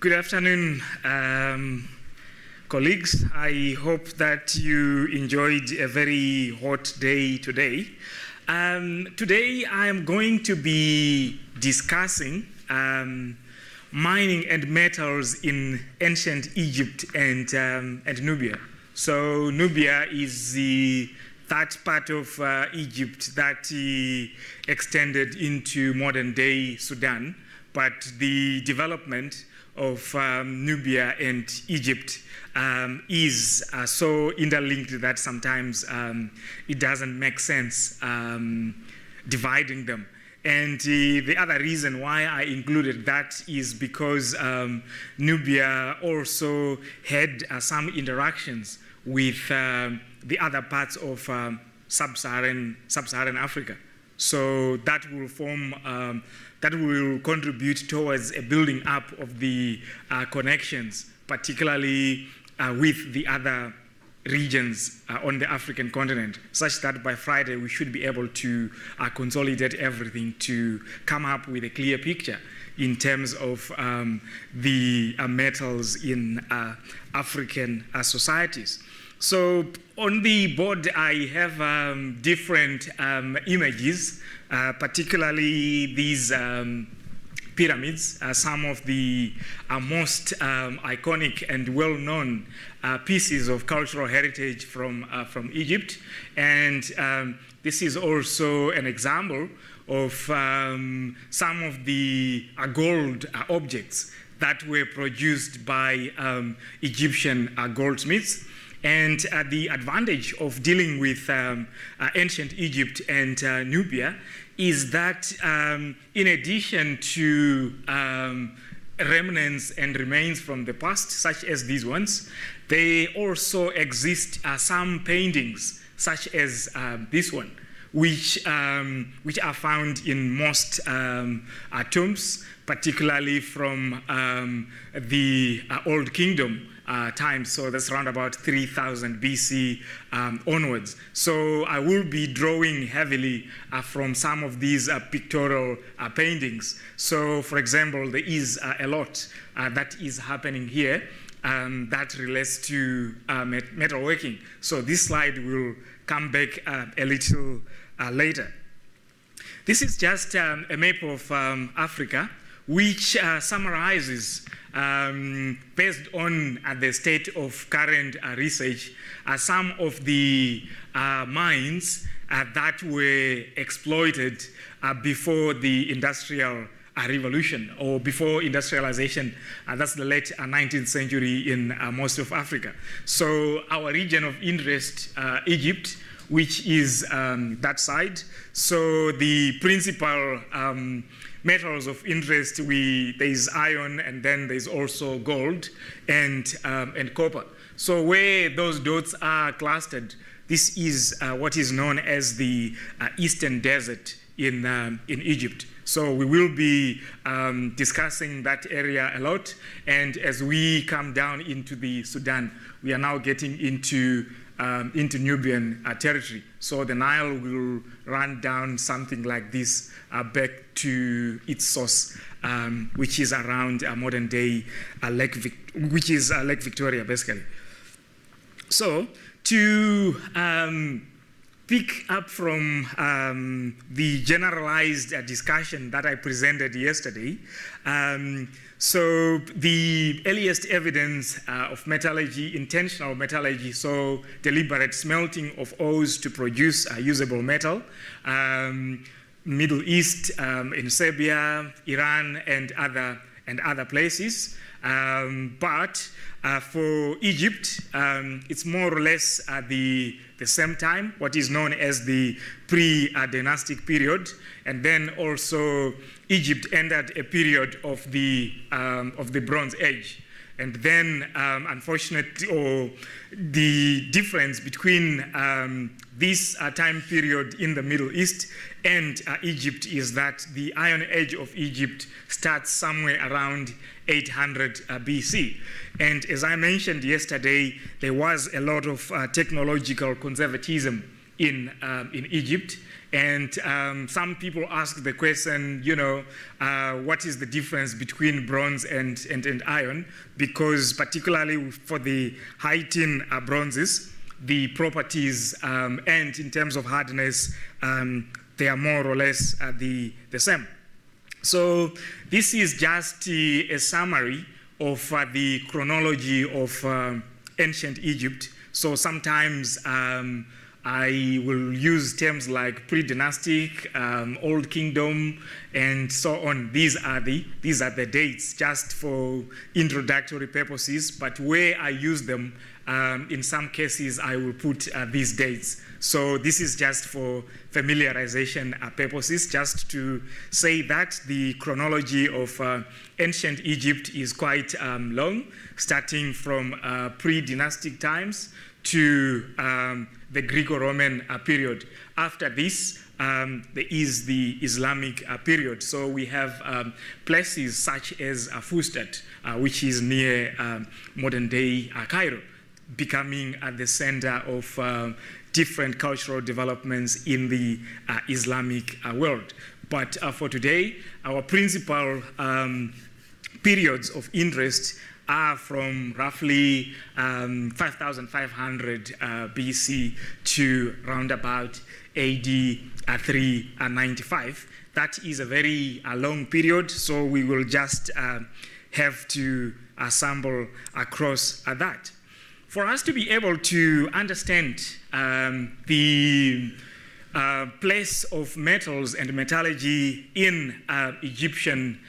Good afternoon, colleagues. I hope that you enjoyed a very hot day today. Today I am going to be discussing mining and metals in ancient Egypt and Nubia. So Nubia is that part of Egypt that extended into modern-day Sudan, but the development of Nubia and Egypt is so interlinked that sometimes it doesn't make sense dividing them. And the other reason why I included that is because Nubia also had some interactions with the other parts of sub-Saharan Africa. So that will form that will contribute towards a building up of the connections, particularly with the other regions on the African continent, such that by Friday we should be able to consolidate everything to come up with a clear picture in terms of the metals in African societies. So on the board I have different images, particularly these pyramids, some of the most iconic and well-known pieces of cultural heritage from Egypt. And this is also an example of some of the gold objects that were produced by Egyptian goldsmiths. And the advantage of dealing with ancient Egypt and Nubia is that in addition to remnants and remains from the past, such as these ones, they also exist some paintings, such as this one, which are found in most tombs, particularly from the Old Kingdom times, so that's around about 3000 BC onwards. So I will be drawing heavily from some of these pictorial paintings. So for example, there is a lot that is happening here that relates to metalworking. So this slide will come back a little later. This is just a map of Africa, which summarizes, based on the state of current research, some of the mines that were exploited before the Industrial Revolution, or before industrialization. That's the late 19th century in most of Africa. So our region of interest, Egypt, which is that side. So the principal metals of interest, there is iron, and then there's also gold and copper. So where those dots are clustered, this is what is known as the Eastern Desert in Egypt. So we will be discussing that area a lot. And as we come down into the Sudan, we are now getting into Nubian territory. So the Nile will run down something like this back to its source, which is around modern-day Lake Victoria, basically. So to pick up from the generalized discussion that I presented yesterday, so the earliest evidence of metallurgy, intentional metallurgy, so deliberate smelting of ores to produce usable metal, Middle East, in Serbia, Iran, and other places. But for Egypt, it's more or less at the same time, what is known as the pre-dynastic period, and then also Egypt entered a period of the Bronze Age. And then, unfortunately, or the difference between this time period in the Middle East and Egypt is that the Iron Age of Egypt starts somewhere around 800 BC. And as I mentioned yesterday, there was a lot of technological conservatism in Egypt. And some people ask the question, what is the difference between bronze and iron? Because particularly for the Haitian bronzes, the properties and in terms of hardness, they are more or less the same. So this is just a summary of the chronology of ancient Egypt. So sometimes I will use terms like pre-dynastic, old kingdom, and so on. These are the dates, just for introductory purposes. But where I use them, in some cases, I will put these dates. So this is just for familiarization purposes, just to say that the chronology of ancient Egypt is quite long, starting from pre-dynastic times to the Greco-Roman period. After this, there is the Islamic period. So we have places such as Fustat, which is near modern-day Cairo, becoming at the center of different cultural developments in the Islamic world. But for today, our principal periods of interest are from roughly 5,500 BC to round about AD 395. That is a very long period, so we will just have to assemble across that. For us to be able to understand the place of metals and metallurgy in Egyptian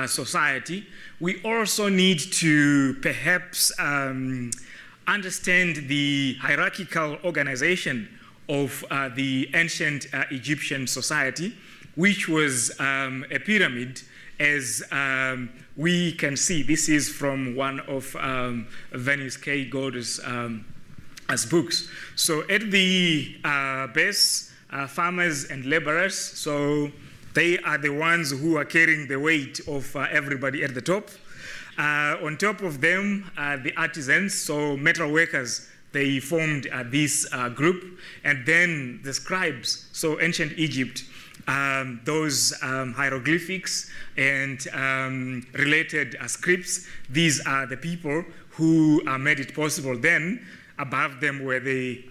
society, we also need to perhaps understand the hierarchical organization of the ancient Egyptian society, which was a pyramid, as we can see. This is from one of Venice K. Gold's books. So at the base, farmers and laborers, so they are the ones who are carrying the weight of everybody at the top. On top of them, the artisans, so metal workers, they formed this group. And then the scribes, so ancient Egypt, those hieroglyphics and related scripts, these are the people who made it possible. Then above them were the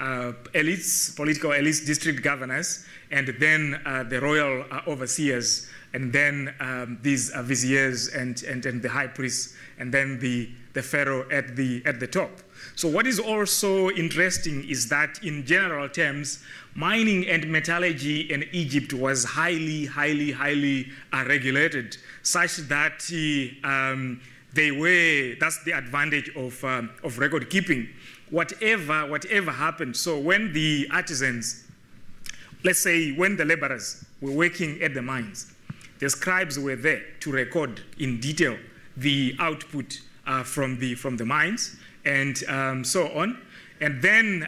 elites, political elites, district governors, and then the royal overseers, and then these viziers and the high priests, and then the pharaoh at the top. So what is also interesting is that in general terms, mining and metallurgy in Egypt was highly regulated, such that they were, that's the advantage of record keeping. Whatever happened, so when the artisans, let's say when the laborers were working at the mines, the scribes were there to record in detail the output from the mines and so on. And then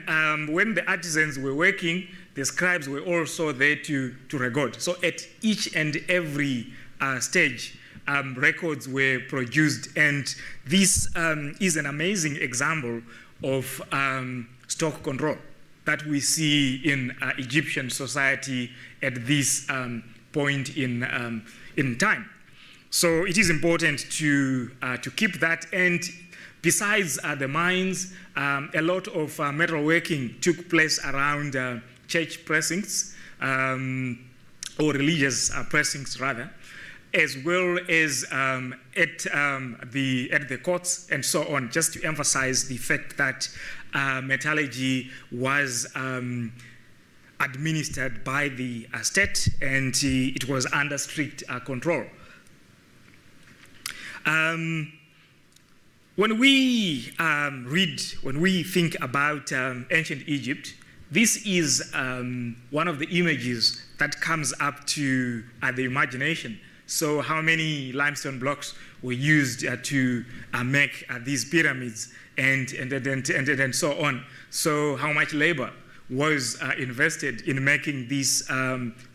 when the artisans were working, the scribes were also there to record. So at each and every stage, records were produced. And this is an amazing example of stock control that we see in Egyptian society at this point in time. So it is important to keep that. And besides the mines, a lot of metalworking took place around church precincts, or religious precincts rather, as well as at the courts and so on, just to emphasize the fact that metallurgy was administered by the state, and it was under strict control. When we when we think about ancient Egypt, this is one of the images that comes up to the imagination. So how many limestone blocks were used to make these pyramids and so on. So how much labor was invested in making this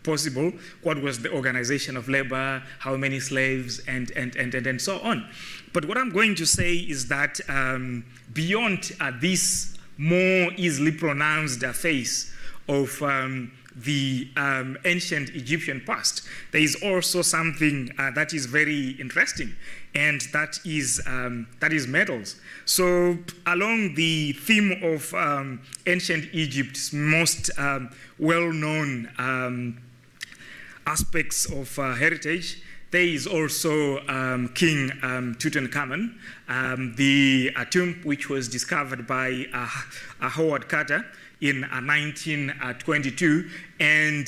possible? What was the organization of labor? How many slaves and so on? But what I'm going to say is that beyond this more easily pronounced face of the ancient Egyptian past, there is also something that is very interesting, and that is metals. So along the theme of ancient Egypt's most well-known aspects of heritage, there is also King Tutankhamun, the tomb which was discovered by Howard Carter in 1922, and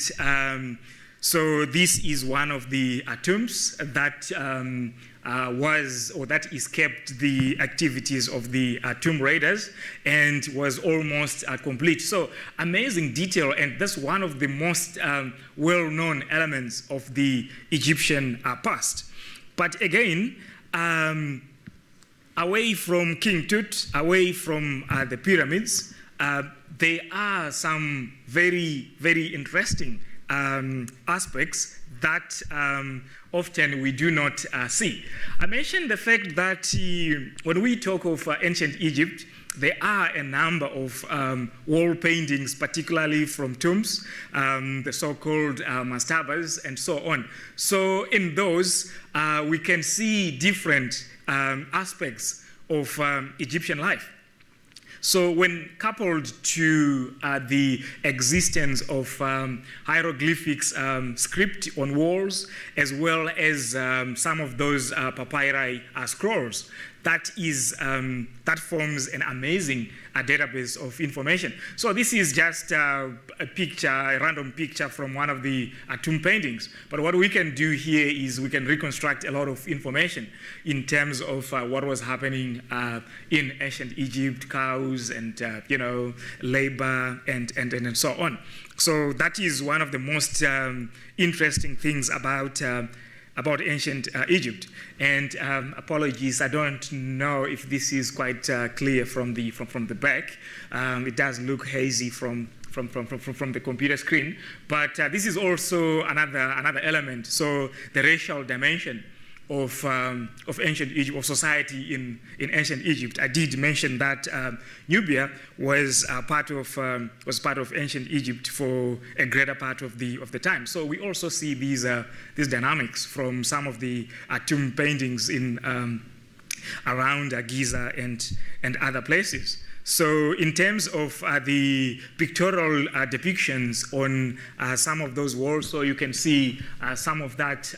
so this is one of the tombs that that escaped the activities of the tomb raiders and was almost complete. So amazing detail, and that's one of the most well-known elements of the Egyptian past. But again, away from King Tut, away from the pyramids, there are some very, very interesting aspects that often we do not see. I mentioned the fact that when we talk of ancient Egypt, there are a number of wall paintings, particularly from tombs, the so-called mastabas, and so on. So in those, we can see different aspects of Egyptian life. So when coupled to the existence of hieroglyphics script on walls, as well as some of those papyri scrolls, that forms an amazing database of information. So this is just a picture, a random picture from one of the tomb paintings. But what we can do here is we can reconstruct a lot of information in terms of what was happening in ancient Egypt, cows and labor and so on. So that is one of the most interesting things about ancient Egypt. And apologies, I don't know if this is quite clear from the back. It does look hazy from the computer screen, but this is also another element. So the racial dimension of ancient Egypt, of society in ancient Egypt. I did mention that Nubia was part of ancient Egypt for a greater part of the time. So we also see these dynamics from some of the tomb paintings in around Giza and other places. So in terms of the pictorial depictions on some of those walls, so you can see some of that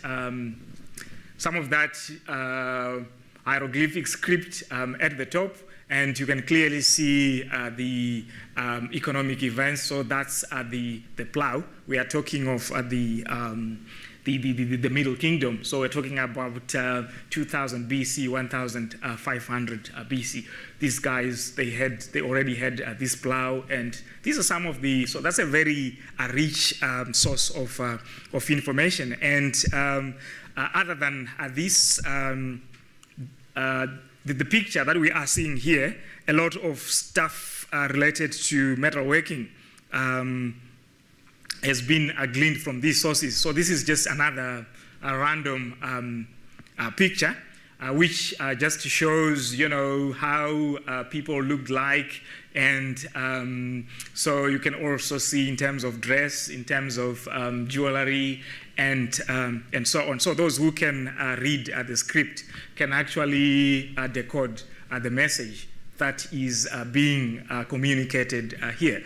hieroglyphic script at the top, and you can clearly see the economic events. So that's the plow. We are talking of the Middle Kingdom. So we're talking about 2000 BC, 1500 BC. These guys, they already had this plow, and these are some of the. So that's a very rich source of information. And other than this, the picture that we are seeing here, a lot of stuff related to metalworking has been gleaned from these sources. So this is just another random picture, which just shows, how people looked like, and so you can also see in terms of dress, in terms of jewelry, and so on. So those who can read the script can actually decode the message that is being communicated here.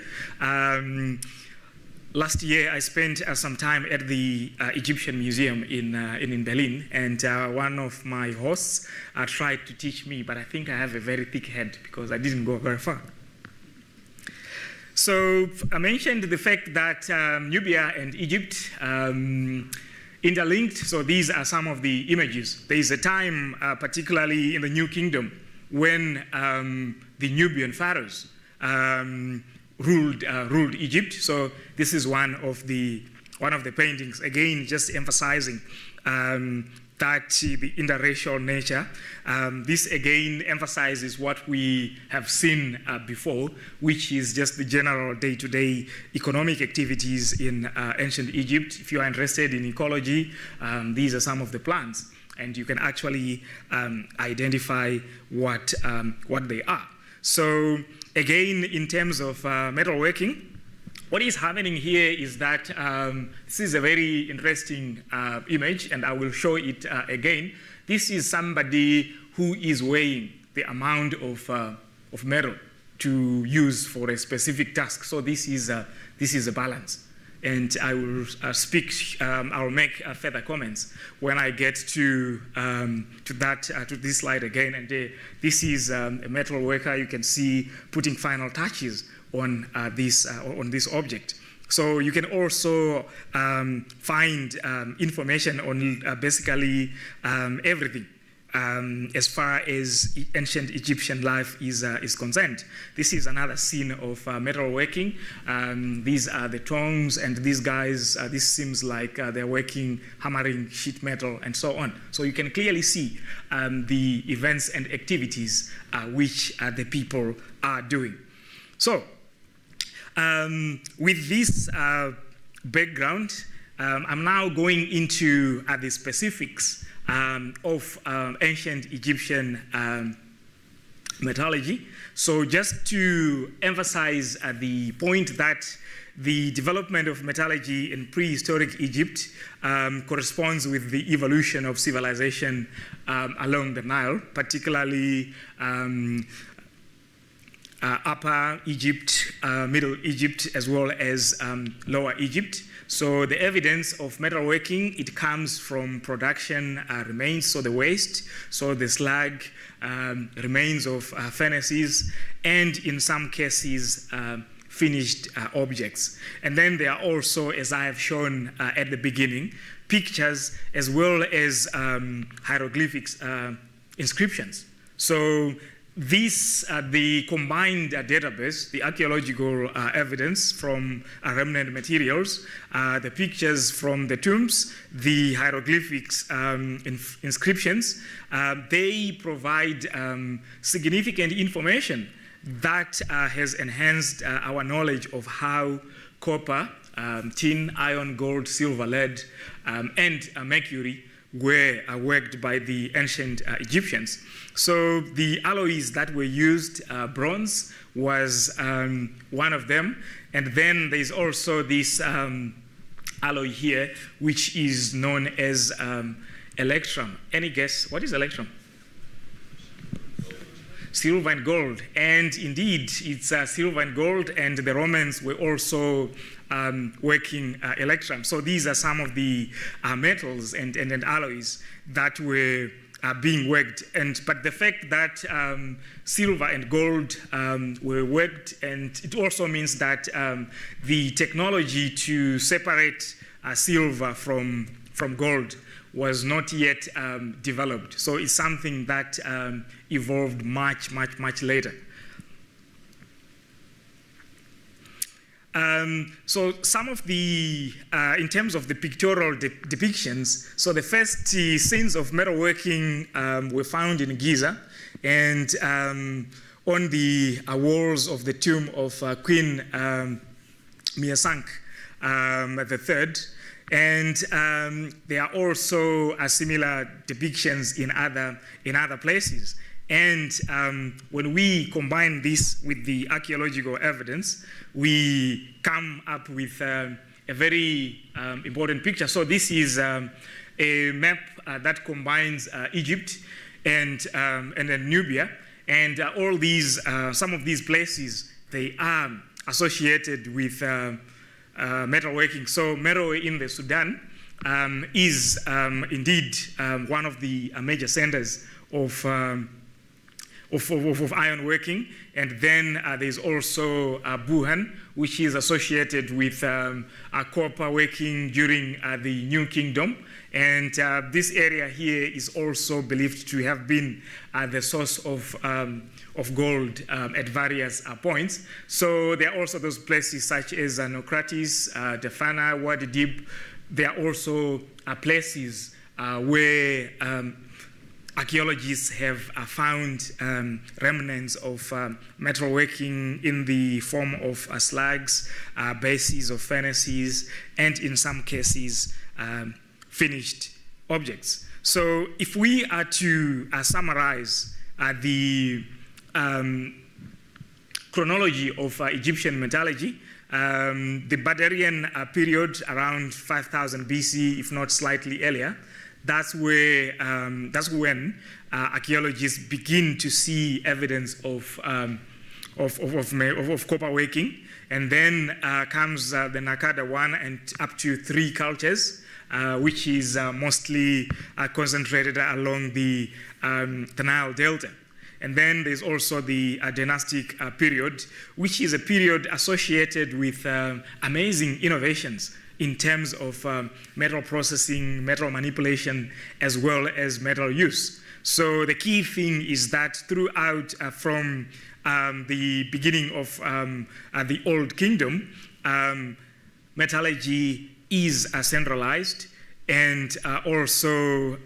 Last year, I spent some time at the Egyptian Museum in Berlin, and one of my hosts tried to teach me, but I think I have a very thick head because I didn't go very far. So I mentioned the fact that Nubia and Egypt interlinked. So these are some of the images. There is a time, particularly in the New Kingdom, when the Nubian pharaohs ruled Egypt. So this is one of the paintings, again just emphasizing that the interracial nature. This again emphasizes what we have seen before, which is just the general day-to-day economic activities in ancient Egypt. If you are interested in ecology, these are some of the plants, and you can actually identify what they are. So again, in terms of metalworking, what is happening here is that this is a very interesting image, and I will show it again. This is somebody who is weighing the amount of metal to use for a specific task. So this is a balance. And I will I will make further comments when I get to this slide again. And this is a metal worker. You can see putting final touches on this object. So you can also find information on basically everything. As far as ancient Egyptian life is concerned. This is another scene of metalworking. These are the tongs, and these guys, this seems like they're working, hammering sheet metal, and so on. So you can clearly see the events and activities which the people are doing. So with this background, I'm now going into the specifics of ancient Egyptian metallurgy. So just to emphasize the point that the development of metallurgy in prehistoric Egypt corresponds with the evolution of civilization along the Nile, particularly Upper Egypt, Middle Egypt, as well as Lower Egypt. So the evidence of metalworking, it comes from production remains, so the waste, so the slag, remains of furnaces, and in some cases, finished objects. And then there are also, as I have shown at the beginning, pictures as well as hieroglyphics, inscriptions. So this, the combined database, the archaeological evidence from remnant materials, the pictures from the tombs, the hieroglyphics inscriptions, they provide significant information that has enhanced our knowledge of how copper, tin, iron, gold, silver, lead, and mercury were worked by the ancient Egyptians. So the alloys that were used, bronze was one of them. And then there's also this alloy here, which is known as electrum. Any guess? What is electrum? Silver and gold. And indeed, it's silver and gold, and the Romans were also working electrum. So these are some of the metals and alloys that were being worked. But the fact that silver and gold were worked, and it also means that the technology to separate silver from gold was not yet developed. So it's something that evolved much later. So some of the, in terms of the pictorial depictions, so the first scenes of metalworking were found in Giza, and on the walls of the tomb of Queen Miasank III. And there are also similar depictions in other places. And when we combine this with the archaeological evidence, we come up with a very important picture. So this is a map that combines Egypt and then Nubia. And all these, some of these places, they are associated with metalworking. So Meroe in the Sudan is indeed one of the major centers of ironworking. And then there's also Buhan, which is associated with copper working during the New Kingdom. And this area here is also believed to have been the source of gold at various points. So there are also those places such as Nokratis, Defana, Wadi Dib. There are also places where archaeologists have found remnants of metalworking in the form of slags, bases of furnaces, and in some cases, finished objects. So if we are to summarize the chronology of Egyptian metallurgy. The Badarian period, around 5000 BC, if not slightly earlier, that's when archaeologists begin to see evidence of copper working. And then comes the Nakada 1 and up to 3 cultures, which is mostly concentrated along the Nile Delta. And then there's also the dynastic period, which is a period associated with amazing innovations in terms of metal processing, metal manipulation, as well as metal use. So the key thing is that throughout from the beginning of the Old Kingdom, metallurgy is centralized, and also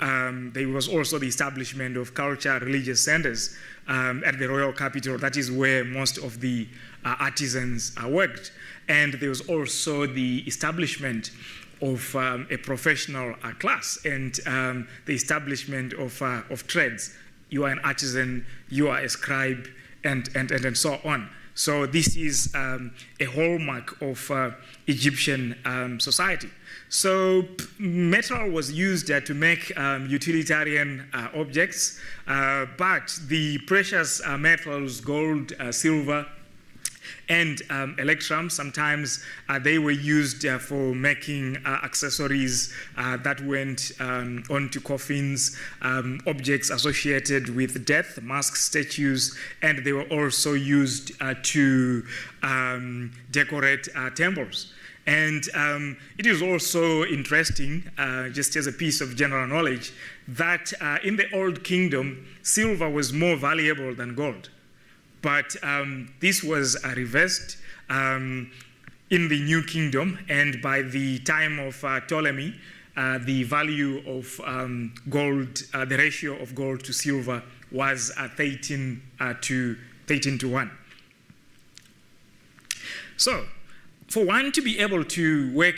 there was also the establishment of culture, religious centers at the royal capital. That is where most of the artisans worked. And there was also the establishment of a professional class and the establishment of trades. You are an artisan, you are a scribe, and so on. So this is a hallmark of Egyptian society. So metal was used to make utilitarian objects, but the precious metals, gold, silver, and electrum, sometimes they were used for making accessories that went onto coffins, objects associated with death, masks, statues, and they were also used to decorate temples. And it is also interesting, just as a piece of general knowledge, that in the Old Kingdom, silver was more valuable than gold. But this was reversed in the New Kingdom, and by the time of Ptolemy, the value of gold, the ratio of gold to silver was 13 to 1. So, for one to be able to work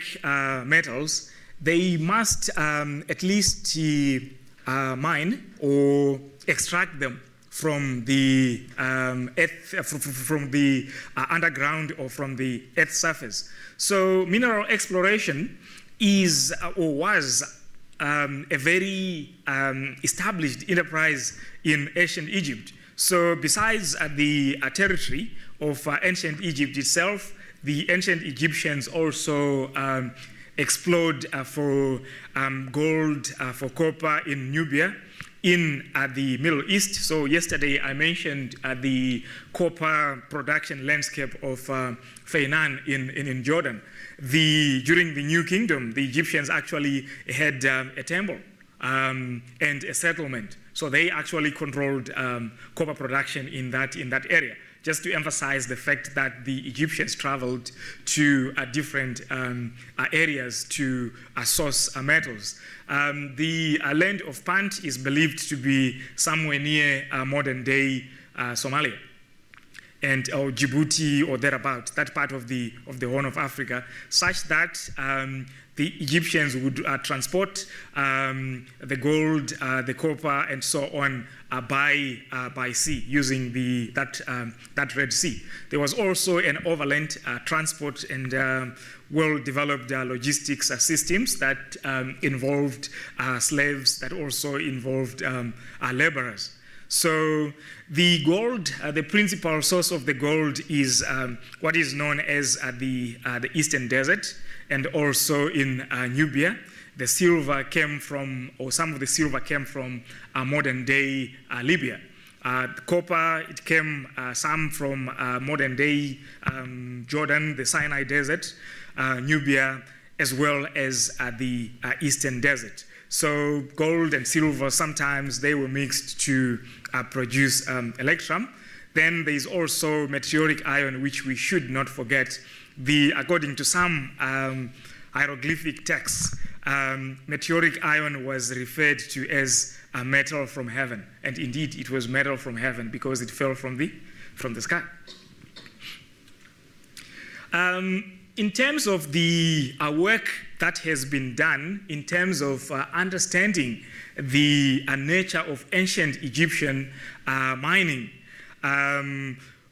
metals, they must at least mine or extract them from the from the underground or from the earth's surface. So mineral exploration is or was a very established enterprise in ancient Egypt. So besides the territory of ancient Egypt itself, the ancient Egyptians also explored for gold, for copper in Nubia, in the Middle East. So yesterday I mentioned the copper production landscape of Feinan in Jordan. During the New Kingdom, the Egyptians actually had a temple and a settlement. So they actually controlled copper production in that area, just to emphasize the fact that the Egyptians traveled to different areas to source metals. The land of Punt is believed to be somewhere near modern-day Somalia, or Djibouti or thereabout, that part of the Horn of Africa, such that the Egyptians would transport the gold, the copper, and so on by sea using that Red Sea. There was also an overland transport and well-developed logistics systems that involved slaves, that also involved laborers. So the gold, the principal source of the gold is what is known as the Eastern Desert, and also in Nubia. The silver came from, or some of the silver came from modern-day Libya. The copper, it came some from modern-day Jordan, the Sinai Desert, Nubia, as well as the Eastern Desert. So gold and silver, sometimes they were mixed to produce electrum. Then there's also meteoric iron, which we should not forget. According to some hieroglyphic texts, meteoric iron was referred to as a metal from heaven. And indeed, it was metal from heaven because it fell from the sky. In terms of the work that has been done, in terms of understanding the nature of ancient Egyptian mining,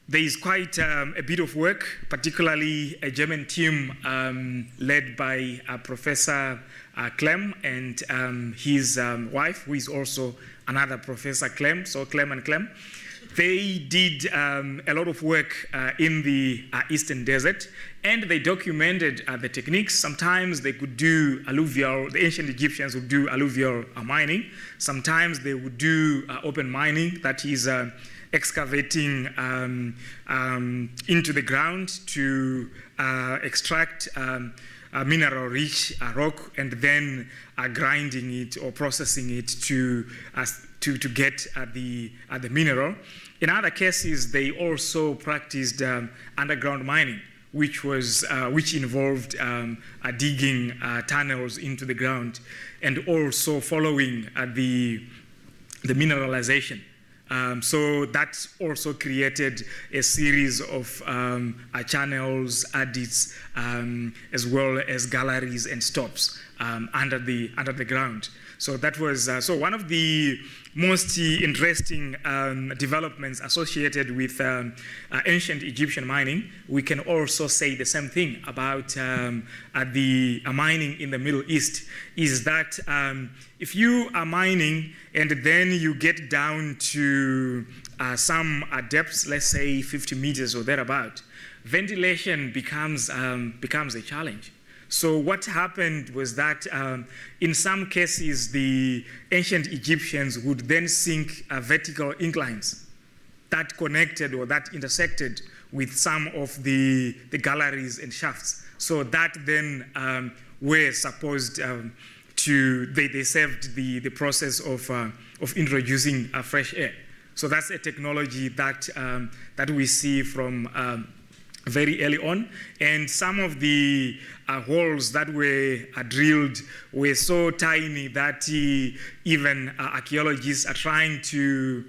there is quite a bit of work, particularly a German team led by Professor Clem and his wife, who is also another Professor Clem, so Clem and Clem. They did a lot of work in the Eastern Desert, and they documented the techniques. Sometimes they could do alluvial, the ancient Egyptians would do alluvial mining. Sometimes they would do open mining, that is excavating into the ground to extract mineral-rich rock and then grinding it or processing it to get the mineral. In other cases, they also practiced underground mining, which involved digging tunnels into the ground and also following the mineralization. So that also created a series of channels, adits, as well as galleries and stops under the ground. So that was so one of the most interesting developments associated with ancient Egyptian mining. We can also say the same thing about the mining in the Middle East, is that if you are mining and then you get down to some depths, let's say 50 meters or thereabout, ventilation becomes a challenge. So what happened was that in some cases, the ancient Egyptians would then sink vertical inclines that connected or that intersected with some of the galleries and shafts. So that then were supposed they served the process of introducing fresh air. So that's a technology that we see from very early on, and some of the holes that were drilled were so tiny that even archaeologists are trying to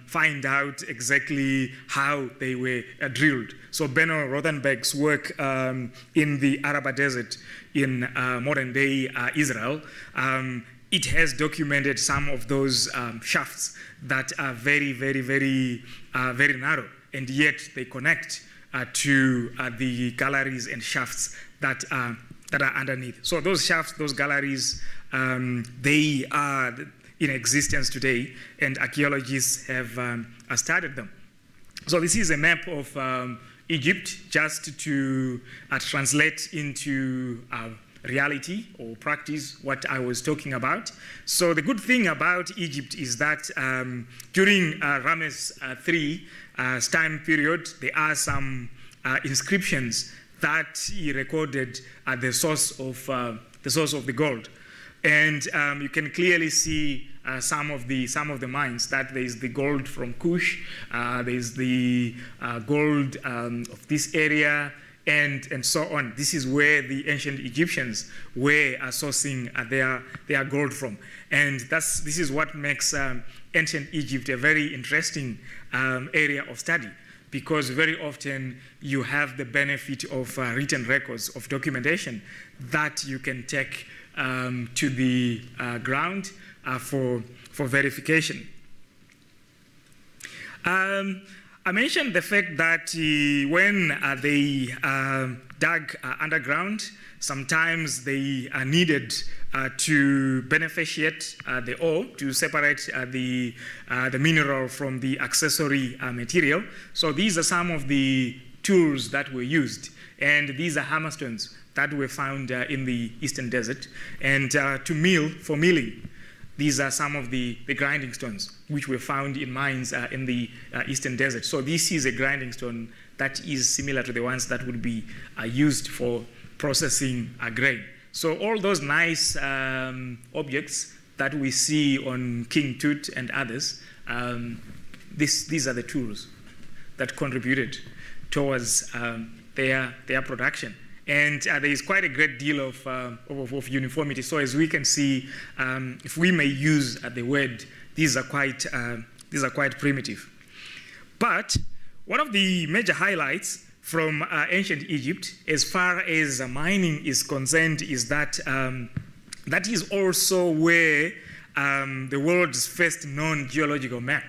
find out exactly how they were drilled. So Benno Rothenberg's work in the Araba Desert in modern-day Israel, it has documented some of those shafts that are very, very, very, very narrow, and yet they connect to the galleries and shafts that are underneath. So those shafts, those galleries, they are in existence today, and archaeologists have studied them. So this is a map of Egypt, just to translate into reality or practice what I was talking about. So the good thing about Egypt is that during Ramses III time period, there are some inscriptions that he recorded at the source of the gold, and you can clearly see some of the mines. That there is the gold from Kush, there is the gold of this area, and so on. This is where the ancient Egyptians were sourcing their gold from, and this is what makes ancient Egypt a very interesting area of study, because very often you have the benefit of written records of documentation that you can take to the ground for verification. I mentioned the fact that when they dug underground, sometimes they needed to beneficiate the ore, to separate the mineral from the accessory material. So these are some of the tools that were used, and these are hammerstones that were found in the Eastern Desert, and to mill, for milling. These are some of the grinding stones which were found in mines in the Eastern Desert. So this is a grinding stone that is similar to the ones that would be used for processing grain. So all those nice objects that we see on King Tut and others, these are the tools that contributed towards their production. And there is quite a great deal of uniformity. So as we can see, if we may use the word, these are quite primitive. But one of the major highlights from ancient Egypt, as far as mining is concerned, is that that is also where the world's first known geological map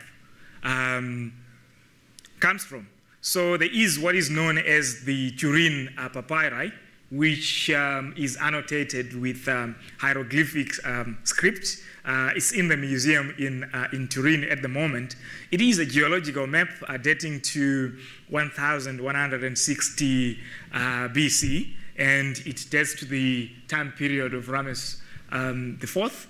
comes from. So there is what is known as the Turin papyri, which is annotated with hieroglyphic script. It's in the museum in Turin at the moment. It is a geological map dating to 1160 BC, and it dates to the time period of Ramses IV.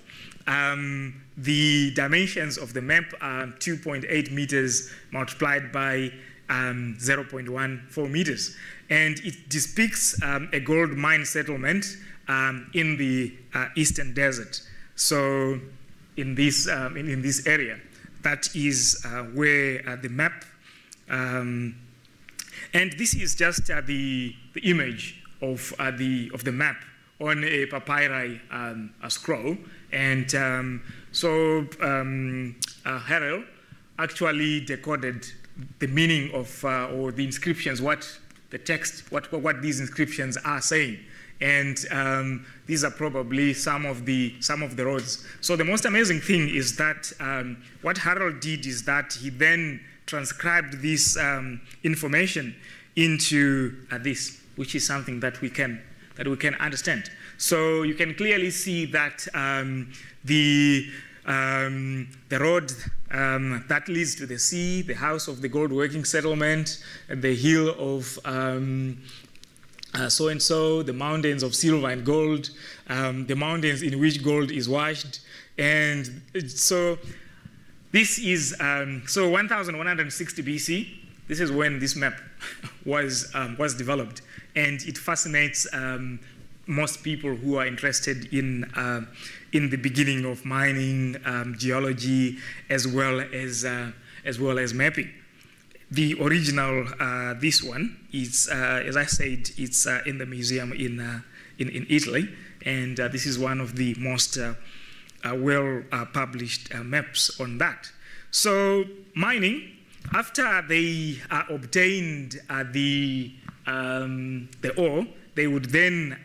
The dimensions of the map are 2.8 meters multiplied by 0.14 meters. And it depicts a gold mine settlement in the eastern desert. So in this area, that is where the map, and this is just the image of the map on a papyri scroll. And Harel actually decoded the meaning of or the inscriptions, what the text, what these inscriptions are saying. And these are probably some of the roads. So the most amazing thing is that what Harold did is that he then transcribed this information into this, which is something that we can understand. So you can clearly see that the road that leads to the sea, the house of the gold working settlement, the hill of so-and-so, the mountains of silver and gold, the mountains in which gold is washed. And so this is, 1160 BC, this is when this map was developed. And it fascinates most people who are interested in the beginning of mining, geology, as well as mapping. The original, this one, is, as I said, it's in the museum in Italy, and this is one of the most well-published maps on that. So mining, after they obtained the ore, they would then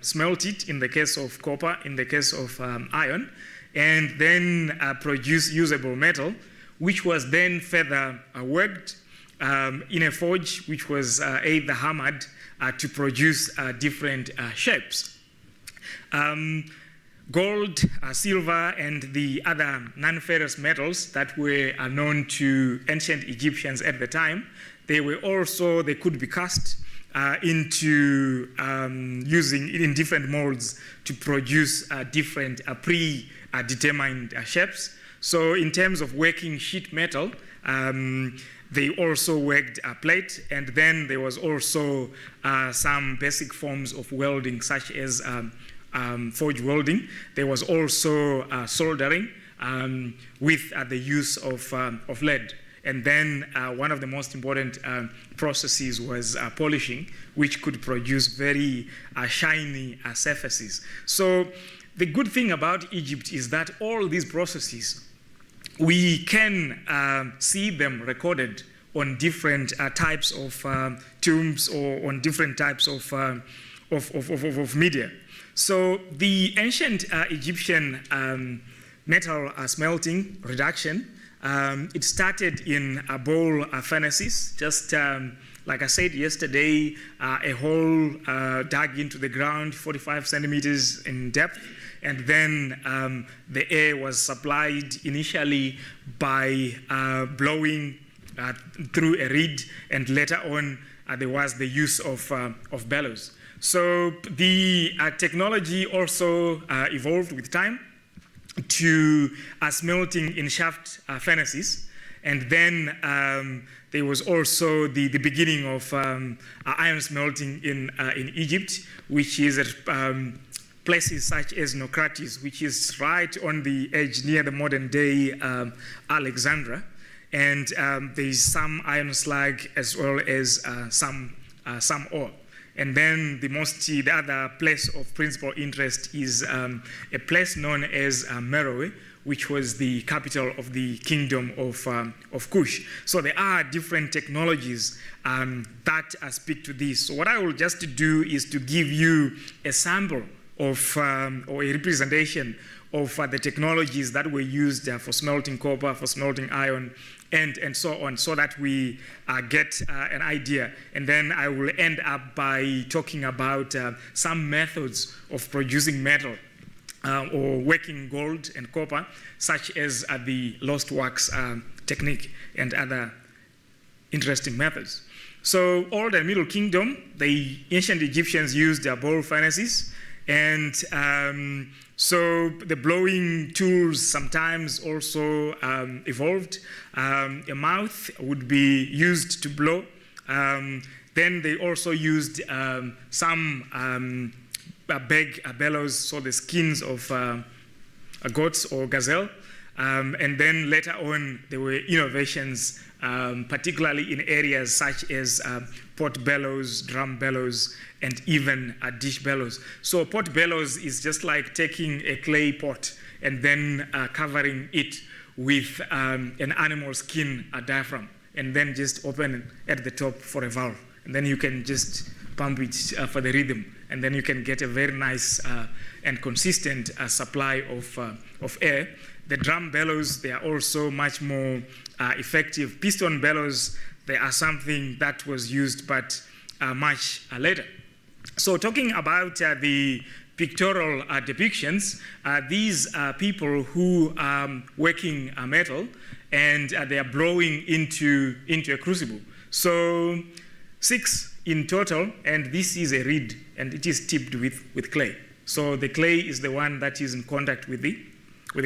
smelt it in the case of copper, in the case of iron, and then produce usable metal, which was then further worked in a forge, which was either hammered to produce different shapes. Gold, silver, and the other non-ferrous metals that were known to ancient Egyptians at the time, they could be cast into using in different molds to produce different predetermined shapes. So in terms of working sheet metal, they also worked plate, and then there was also some basic forms of welding, such as forge welding. There was also soldering with the use of lead. And then one of the most important processes was polishing, which could produce very shiny surfaces. So the good thing about Egypt is that all these processes, we can see them recorded on different types of tombs or on different types of media. So the ancient Egyptian metal smelting reduction, it started in bowl furnaces, just like I said yesterday, a hole dug into the ground 45 centimeters in depth, and then the air was supplied initially by blowing through a reed, and later on there was the use of bellows. So the technology also evolved with time to smelting in shaft furnaces, and then there was also the beginning of iron smelting in Egypt, which is at places such as Naucratis, which is right on the edge near the modern day Alexandria, and there is some iron slag as well as some ore. And then the other place of principal interest is a place known as Meroe, which was the capital of the kingdom of Kush. So there are different technologies that speak to this. So what I will just do is to give you a sample of, or a representation of the technologies that were used for smelting copper, for smelting iron, and so on, so that we get an idea. And then I will end up by talking about some methods of producing metal or working gold and copper, such as the lost wax technique and other interesting methods. So Old and Middle Kingdom, the ancient Egyptians used bowl furnaces, and so the blowing tools sometimes also evolved. A mouth would be used to blow. Then they also used some big bellows, so the skins of goats or gazelle. And then later on, there were innovations, particularly in areas such as pot bellows, drum bellows, and even dish bellows. So pot bellows is just like taking a clay pot and then covering it with an animal skin diaphragm, and then just open at the top for a valve. And then you can just pump it for the rhythm, and then you can get a very nice and consistent supply of air. The drum bellows, they are also much more effective. Piston bellows, they are something that was used but much later. So talking about the pictorial depictions, these are people who are working metal, and they are blowing into a crucible. So 6 in total, and this is a reed, and it is tipped with clay. So the clay is the one that is in contact with the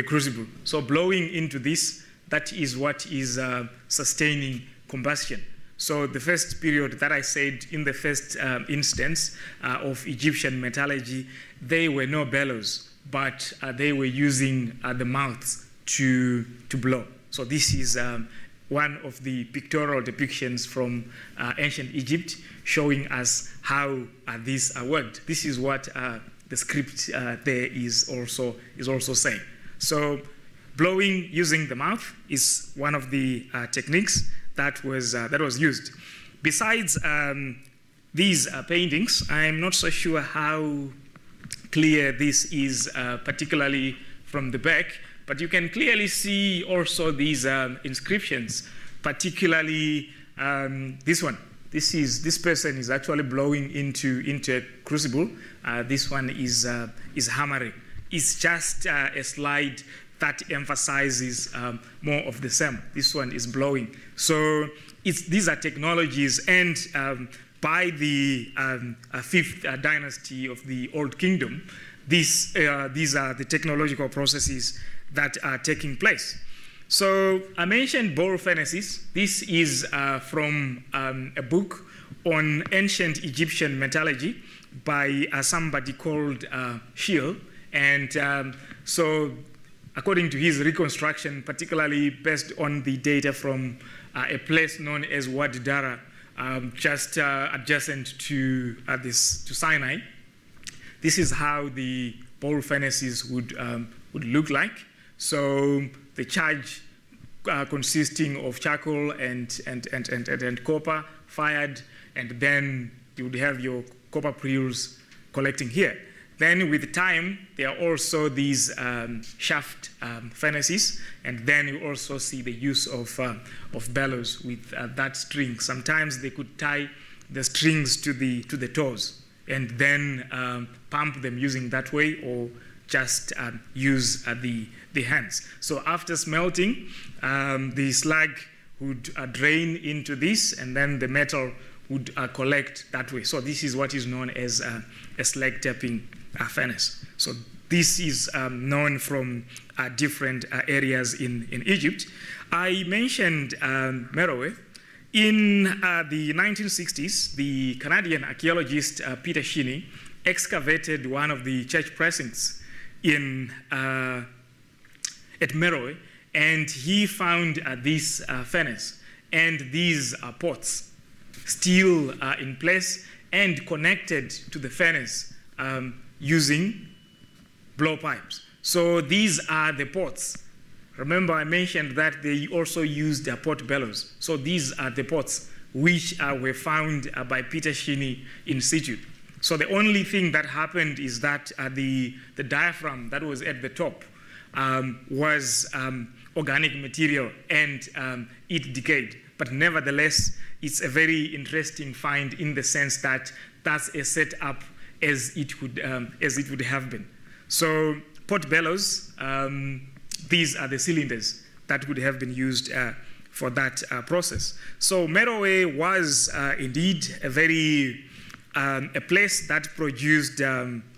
crucible. So blowing into this, that is what is sustaining combustion. So the first period that I said, in the first instance of Egyptian metallurgy, they were no bellows, but they were using the mouths to blow. So this is one of the pictorial depictions from ancient Egypt, showing us how this worked. This is what the script there is also saying. So blowing using the mouth is one of the techniques that was used. Besides these paintings, I'm not so sure how clear this is, particularly from the back, but you can clearly see also these inscriptions, particularly this one. This person is actually blowing into a crucible. This one is hammering. It's just a slide that emphasizes more of the same. This one is blowing. So these are technologies, and by the 5th dynasty of the Old Kingdom, these are the technological processes that are taking place. So I mentioned bowl furnaces. This is from a book on ancient Egyptian metallurgy by somebody called Schill. And so according to his reconstruction, particularly based on the data from a place known as Wadi Dara, just adjacent to Sinai, this is how the bowl furnaces would look like. So the charge consisting of charcoal and copper fired, and then you would have your copper prills collecting here. Then with time, there are also these shaft furnaces, and then you also see the use of bellows with that string. Sometimes they could tie the strings to the toes, and then pump them using that way, or just use the hands. So after smelting, the slag would drain into this, and then the metal would collect that way. So this is what is known as a slag tapping furnace. So this is known from different areas in Egypt. I mentioned Merowe. In the 1960s, the Canadian archaeologist Peter Shinnie excavated one of the church precincts at Merowe, and he found this furnace and these pots still in place and connected to the furnace using blowpipes. So these are the pots. Remember, I mentioned that they also used pot bellows. So these are the pots which were found by Peter Shinnie in situ. So the only thing that happened is that the diaphragm that was at the top was organic material and it decayed. But nevertheless, it's a very interesting find in the sense that that's a setup as it would have been. So pot bellows, these are the cylinders that would have been used for that process. So Merowe was indeed a place that produced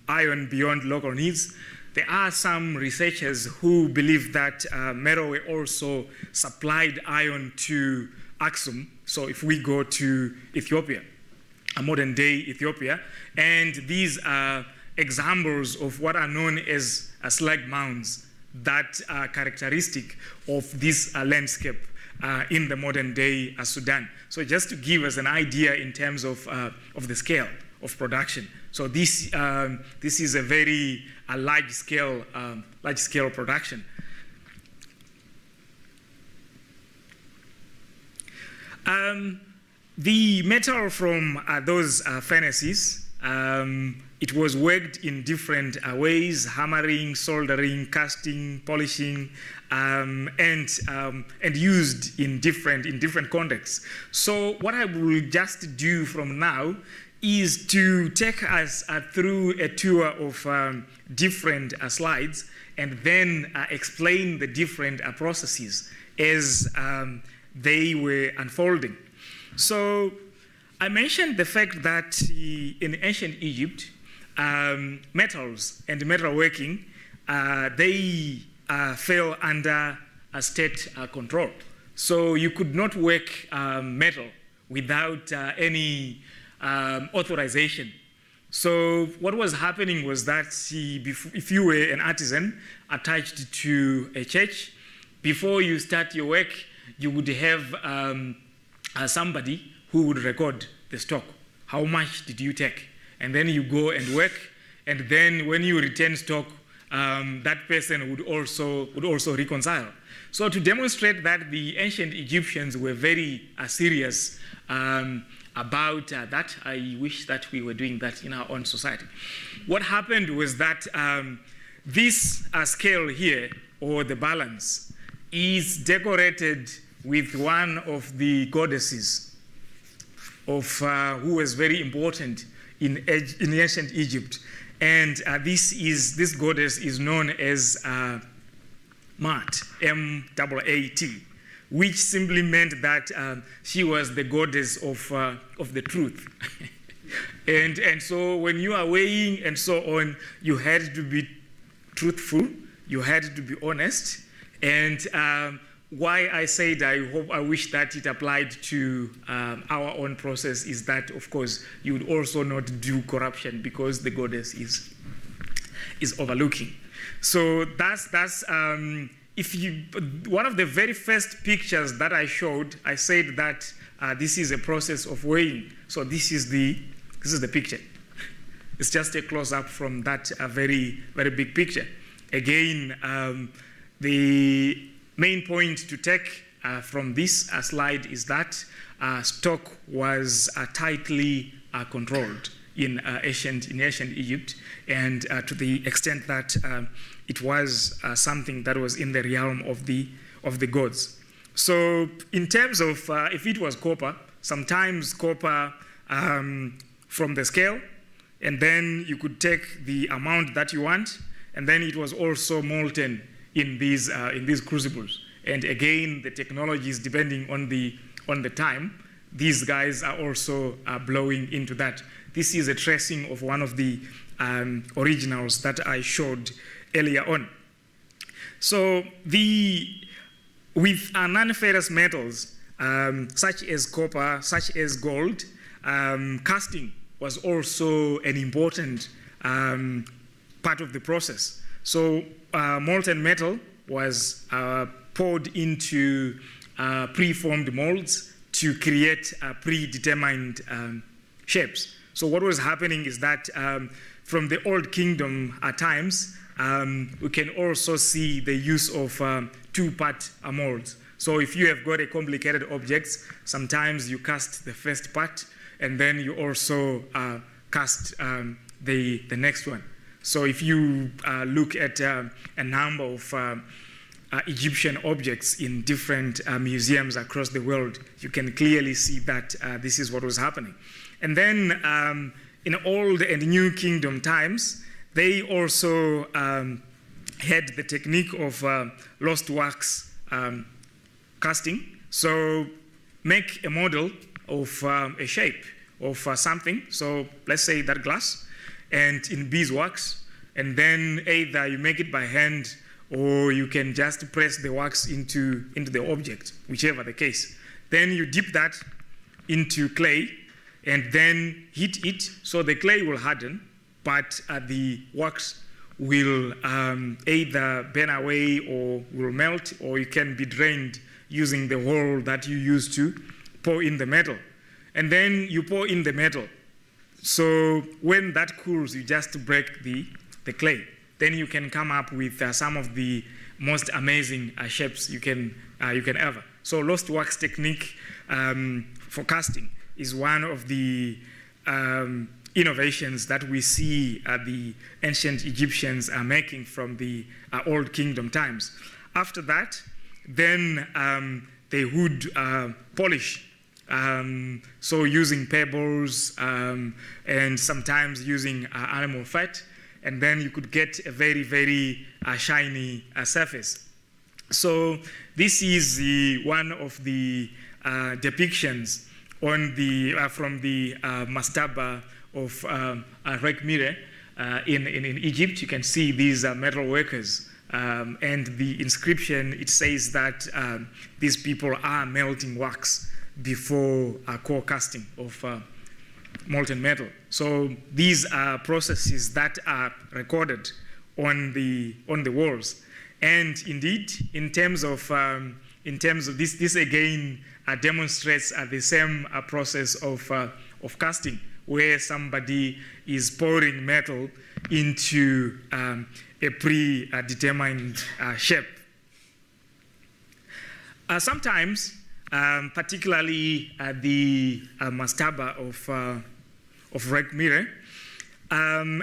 iron beyond local needs. There are some researchers who believe that Merowe also supplied iron to Aksum. So if we go to Ethiopia, a modern day Ethiopia, and these are examples of what are known as slag mounds that are characteristic of this landscape in the modern day Sudan. So just to give us an idea in terms of the scale of production. So this is a very large scale production. The metal from those furnaces, it was worked in different ways: hammering, soldering, casting, polishing, and used in different contexts. So what I will just do from now is to take us through a tour of different slides, and then explain the different processes as they were unfolding. So I mentioned the fact that in ancient Egypt, metals and metalworking, they fell under a state control. So you could not work metal without any authorization. So what was happening was that if you were an artisan attached to a church, before you start your work, you would have somebody who would record the stock. How much did you take? And then you go and work, and then when you return stock, that person would also reconcile. So to demonstrate that the ancient Egyptians were very serious about that, I wish that we were doing that in our own society. What happened was that this scale here, or the balance, is decorated with one of the goddesses of who was very important in ancient Egypt. And this goddess is known as Maat, M-A-A-T, which simply meant that she was the goddess of the truth. and so when you are weighing and so on, you had to be truthful, you had to be honest. And why I said I wish that it applied to our own process is that, of course, you would also not do corruption because the goddess is overlooking. So that's one of the very first pictures that I showed, I said that this is a process of weighing. So this is the picture. It's just a close-up from that very, very big picture. Again, the main point to take from this slide is that stock was tightly controlled in ancient Egypt, and to the extent that it was something that was in the realm of the gods. So in terms of if it was copper, sometimes copper from the scale, and then you could take the amount that you want, and then it was also molten in these crucibles. And again, the technology is depending on the time. These guys are also blowing into that. This is a tracing of one of the originals that I showed earlier on. So with non-ferrous metals, such as copper, such as gold, casting was also an important part of the process. So molten metal was poured into preformed molds to create predetermined shapes. So what was happening is that from the Old Kingdom times, we can also see the use of two-part molds. So if you have got a complicated object, sometimes you cast the first part, and then you also cast the next one. So if you look at a number of Egyptian objects in different museums across the world, you can clearly see that this is what was happening. And then in Old and New Kingdom times, they also had the technique of lost wax casting. So make a model of a shape of something. So let's say that glass, and in beeswax, and then either you make it by hand or you can just press the wax into the object, whichever the case. Then you dip that into clay and then heat it, so the clay will harden, but the wax will either burn away or will melt, or it can be drained using the hole that you use to pour in the metal. And then you pour in the metal. So when that cools, you just break the clay. Then you can come up with some of the most amazing shapes you can ever. So lost wax technique for casting is one of the innovations that we see the ancient Egyptians are making from the Old Kingdom times. After that, then they would polish. So using pebbles and sometimes using animal fat, and then you could get a very, very shiny surface. So this is one of the depictions on from the mastaba of Rekmire in Egypt. You can see these metal workers. And the inscription, it says that these people are melting wax before core casting of molten metal. So these are processes that are recorded on the walls. And indeed, in terms of this again demonstrates the same process of casting, where somebody is pouring metal into a predetermined shape. Sometimes, particularly the mastaba of Rekmire,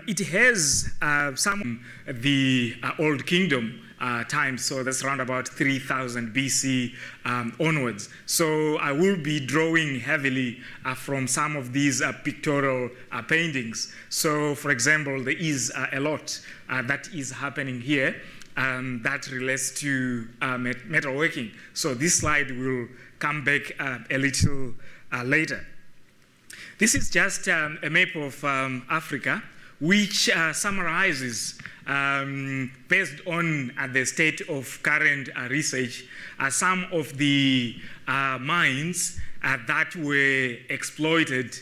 it has some the Old Kingdom times, so that's around about 3000 BC onwards. So I will be drawing heavily from some of these pictorial paintings. So for example, there is a lot that is happening here that relates to metalworking. So this slide will come back a little later. This is just a map of Africa, which summarizes, based on the state of current research, some of the mines that were exploited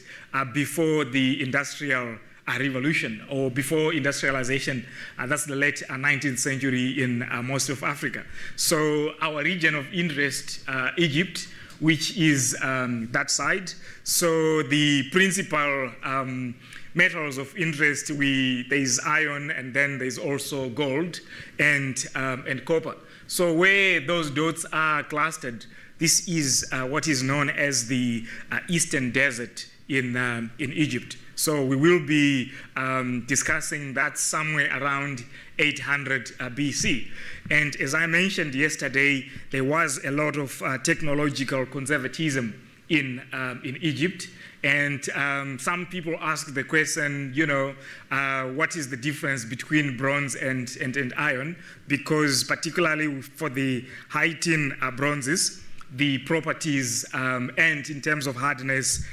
before the Industrial Revolution, or before industrialization. That's the late 19th century in most of Africa. So our region of interest, Egypt, which is that side. So the principal metals of interest, there is iron, and then there's also gold and copper. So where those dots are clustered, this is what is known as the Eastern Desert in Egypt. So we will be discussing that somewhere around 800 BC. And as I mentioned yesterday, there was a lot of technological conservatism in Egypt. And some people ask the question, what is the difference between bronze and iron? Because particularly for the high-tin bronzes, the properties and in terms of hardness,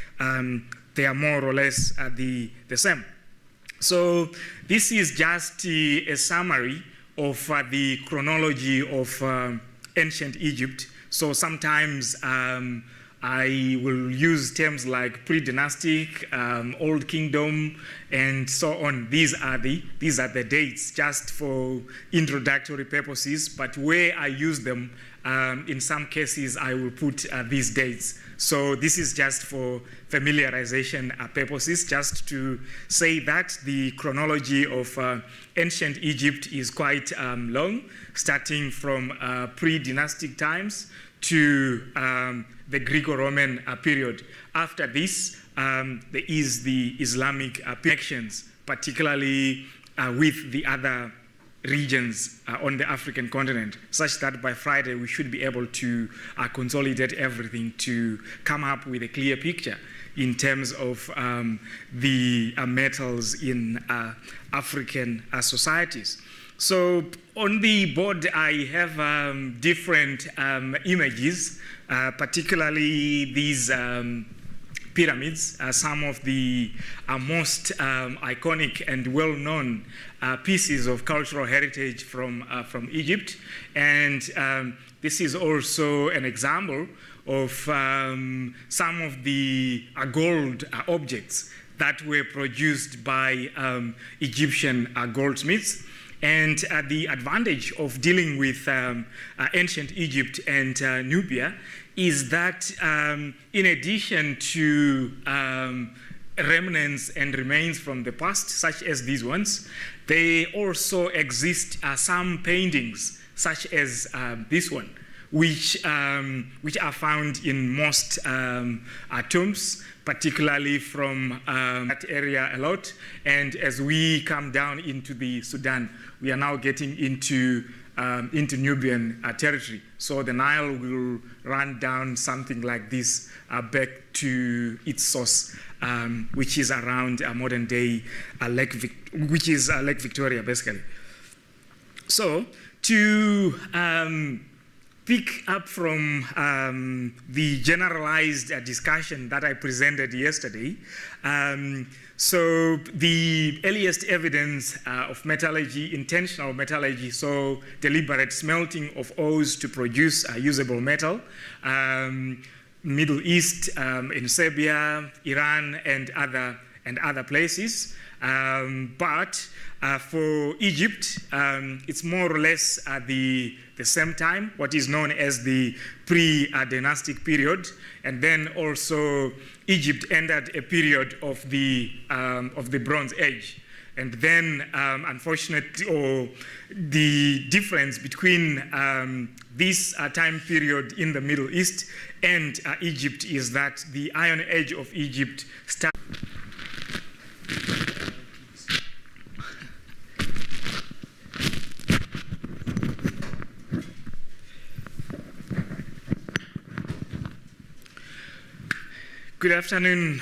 they are more or less the same. So this is just a summary of the chronology of ancient Egypt. So sometimes I will use terms like pre-dynastic, Old Kingdom, and so on. These are the dates, just for introductory purposes. But where I use them, in some cases, I will put these dates. So this is just for familiarization purposes, just to say that the chronology of ancient Egypt is quite long, starting from pre-dynastic times to the Greco-Roman period. After this, there is the Islamic connections, particularly with the other regions on the African continent, such that by Friday we should be able to consolidate everything to come up with a clear picture in terms of the metals in African societies. So on the board I have different images, particularly these pyramids, some of the most iconic and well-known pieces of cultural heritage from Egypt. And this is also an example of some of the gold objects that were produced by Egyptian goldsmiths. And the advantage of dealing with ancient Egypt and Nubia is that in addition to remnants and remains from the past, such as these ones, they also exist some paintings, such as this one, which are found in most tombs, particularly from that area a lot. And as we come down into the Sudan, we are now getting into Nubian territory. So the Nile will run down something like this back to its source, which is around modern day Lake Victoria, basically. So to pick up from the generalized discussion that I presented yesterday, so the earliest evidence of metallurgy, intentional metallurgy, so deliberate smelting of ores to produce usable metal, Middle East, in Serbia, Iran, and other places. But for Egypt, it's more or less at the same time, what is known as the pre-dynastic period. And then also Egypt entered a period of the Bronze Age. And then, unfortunately, or the difference between this time period in the Middle East and Egypt is that the Iron Age of Egypt started. Good afternoon,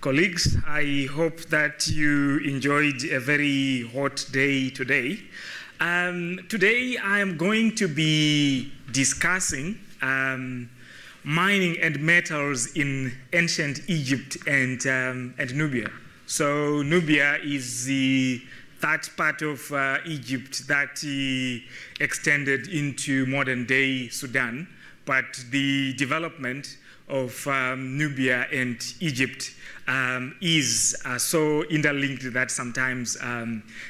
colleagues. I hope that you enjoyed a very hot day today. Today I am going to be discussing mining and metals in ancient Egypt and Nubia. So Nubia is that part of Egypt that extended into modern day Sudan, but the development of Nubia and Egypt is so interlinked that sometimes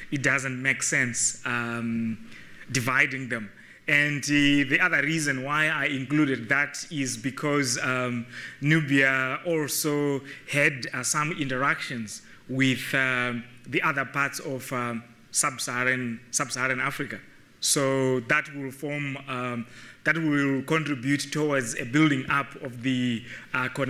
it doesn't make sense dividing them. And the other reason why I included that is because Nubia also had some interactions with the other parts of sub-Saharan Africa. So that will form, that will contribute towards a building up of the connection.